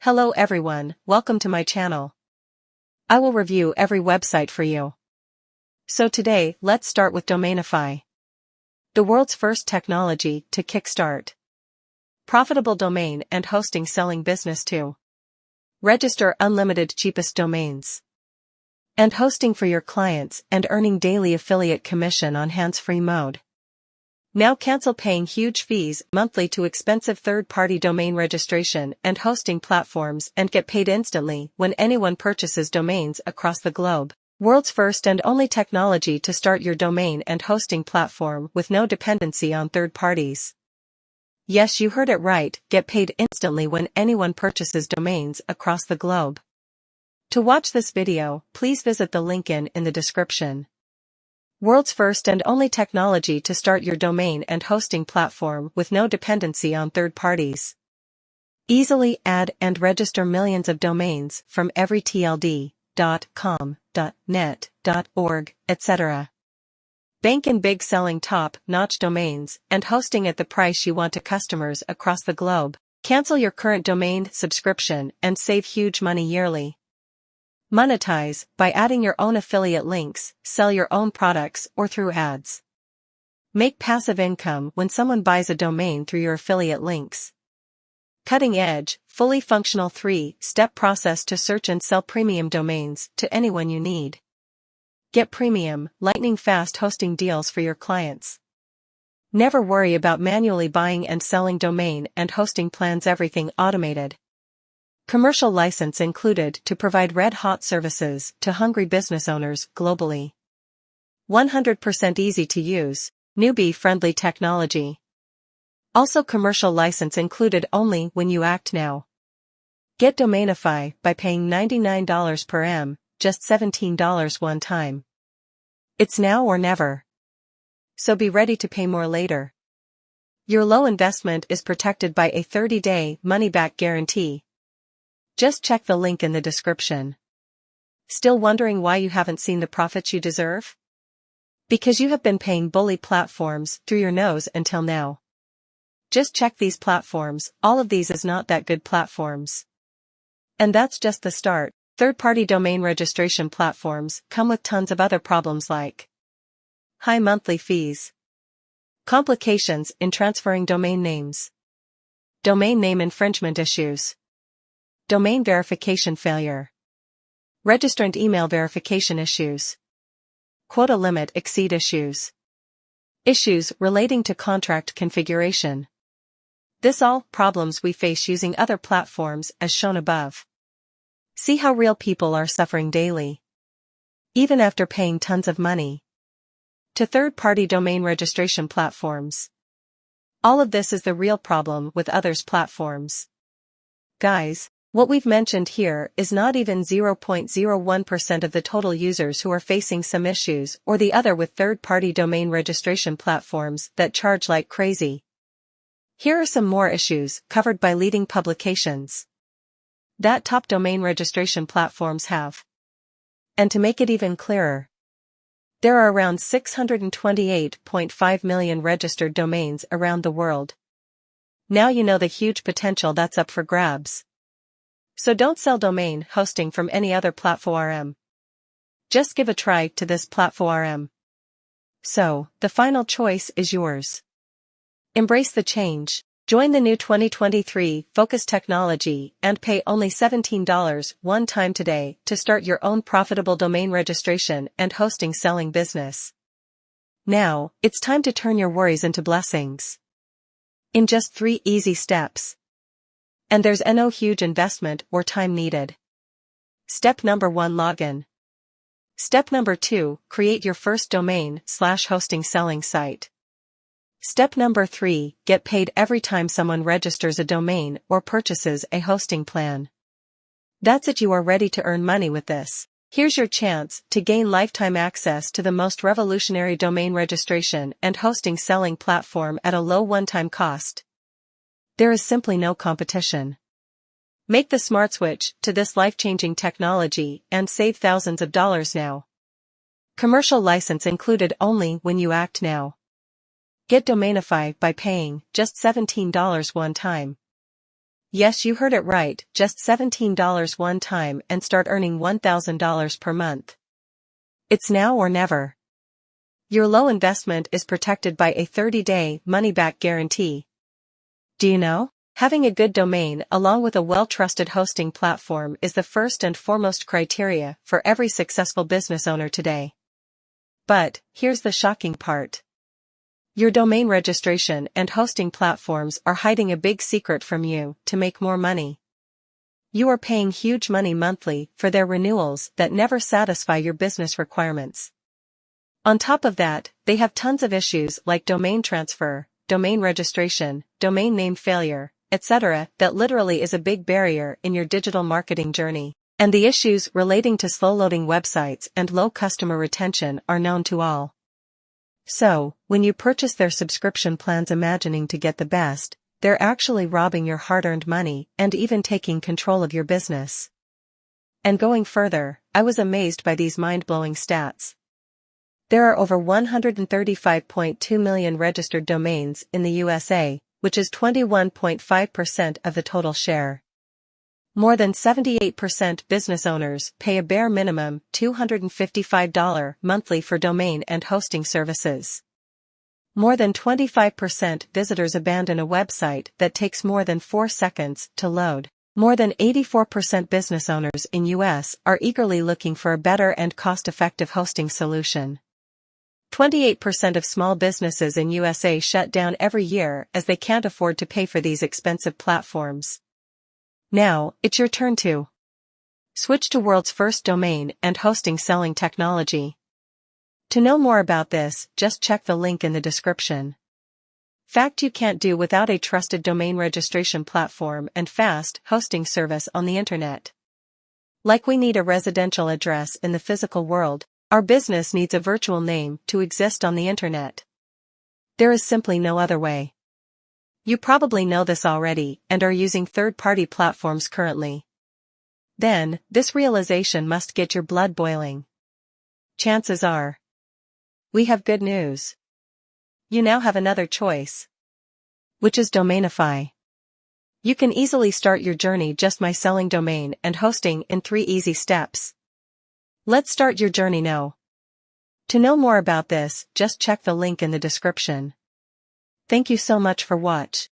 Hello everyone, welcome to my channel. I will review every website for you. So today, let's start with Domainify. The world's first technology to kickstart profitable domain and hosting selling business too. Register unlimited cheapest domains and hosting for your clients and earning daily affiliate commission on hands-free mode. Now cancel paying huge fees monthly to expensive third-party domain registration and hosting platforms and get paid instantly when anyone purchases domains across the globe. World's first and only technology to start your domain and hosting platform with no dependency on third parties. Yes, you heard it right, get paid instantly when anyone purchases domains across the globe. To watch this video, please visit the link in the description. World's first and only technology to start your domain and hosting platform with no dependency on third parties. Easily add and register millions of domains from every TLD, .com, .net, .org, etc. Bank in big selling top-notch domains and hosting at the price you want to customers across the globe. Cancel your current domain subscription and save huge money yearly. Monetize by adding your own affiliate links, sell your own products or through ads. Make passive income when someone buys a domain through your affiliate links. Cutting-edge, fully functional 3-step process to search and sell premium domains to anyone you need. Get premium, lightning-fast hosting deals for your clients. Never worry about manually buying and selling domain and hosting plans, everything automated. Commercial license included to provide red-hot services to hungry business owners globally. 100% easy to use, newbie-friendly technology. Also commercial license included only when you act now. Get Domainify by paying $99 per m, just $17 one time. It's now or never. So be ready to pay more later. Your low investment is protected by a 30-day money-back guarantee. Just check the link in the description. Still wondering why you haven't seen the profits you deserve? Because you have been paying bully platforms through your nose until now. Just check these platforms, all of these is not that good platforms. And that's just the start. Third-party domain registration platforms come with tons of other problems like high monthly fees, complications in transferring domain names, domain name infringement issues, domain verification failure, registrant email verification issues, quota limit exceed issues, issues relating to contract configuration. This all problems we face using other platforms as shown above. See how real people are suffering daily, even after paying tons of money to third-party domain registration platforms. All of this is the real problem with others' platforms. Guys, what we've mentioned here is not even 0.01% of the total users who are facing some issues or the other with third-party domain registration platforms that charge like crazy. Here are some more issues covered by leading publications that top domain registration platforms have. And to make it even clearer, there are around 628.5 million registered domains around the world. Now you know the huge potential that's up for grabs. So don't sell domain hosting from any other platform. Just give a try to this platform. So, the final choice is yours. Embrace the change. Join the new 2023 Focus technology and pay only $17 one time today to start your own profitable domain registration and hosting selling business. Now, it's time to turn your worries into blessings. In just 3 easy steps. And there's no huge investment or time needed. Step number 1, login. Step number 2, create your first domain/hosting selling site. Step number 3, get paid every time someone registers a domain or purchases a hosting plan. That's it, you are ready to earn money with this. Here's your chance to gain lifetime access to the most revolutionary domain registration and hosting selling platform at a low one-time cost. There is simply no competition. Make the smart switch to this life-changing technology and save thousands of dollars now. Commercial license included only when you act now. Get Domainify by paying just $17 one time. Yes, you heard it right, just $17 one time and start earning $1,000 per month. It's now or never. Your low investment is protected by a 30-day money-back guarantee. Do you know? Having a good domain along with a well-trusted hosting platform is the first and foremost criteria for every successful business owner today. But, here's the shocking part. Your domain registration and hosting platforms are hiding a big secret from you to make more money. You are paying huge money monthly for their renewals that never satisfy your business requirements. On top of that, they have tons of issues like domain transfer, domain registration, domain name failure, etc. that literally is a big barrier in your digital marketing journey. And the issues relating to slow-loading websites and low customer retention are known to all. So, when you purchase their subscription plans imagining to get the best, they're actually robbing your hard-earned money and even taking control of your business. And going further, I was amazed by these mind-blowing stats. There are over 135.2 million registered domains in the USA, which is 21.5% of the total share. More than 78% business owners pay a bare minimum $255 monthly for domain and hosting services. More than 25% visitors abandon a website that takes more than 4 seconds to load. More than 84% business owners in US are eagerly looking for a better and cost-effective hosting solution. 28% of small businesses in USA shut down every year as they can't afford to pay for these expensive platforms. Now, it's your turn to switch to world's first domain and hosting selling technology. To know more about this, just check the link in the description. Fact you can't do without a trusted domain registration platform and fast hosting service on the internet. Like we need a residential address in the physical world, our business needs a virtual name to exist on the internet. There is simply no other way. You probably know this already and are using third-party platforms currently. Then, this realization must get your blood boiling. Chances are, we have good news. You now have another choice, which is Domainify. You can easily start your journey just by selling domain and hosting in 3 easy steps. Let's start your journey now. To know more about this, just check the link in the description. Thank you so much for watching.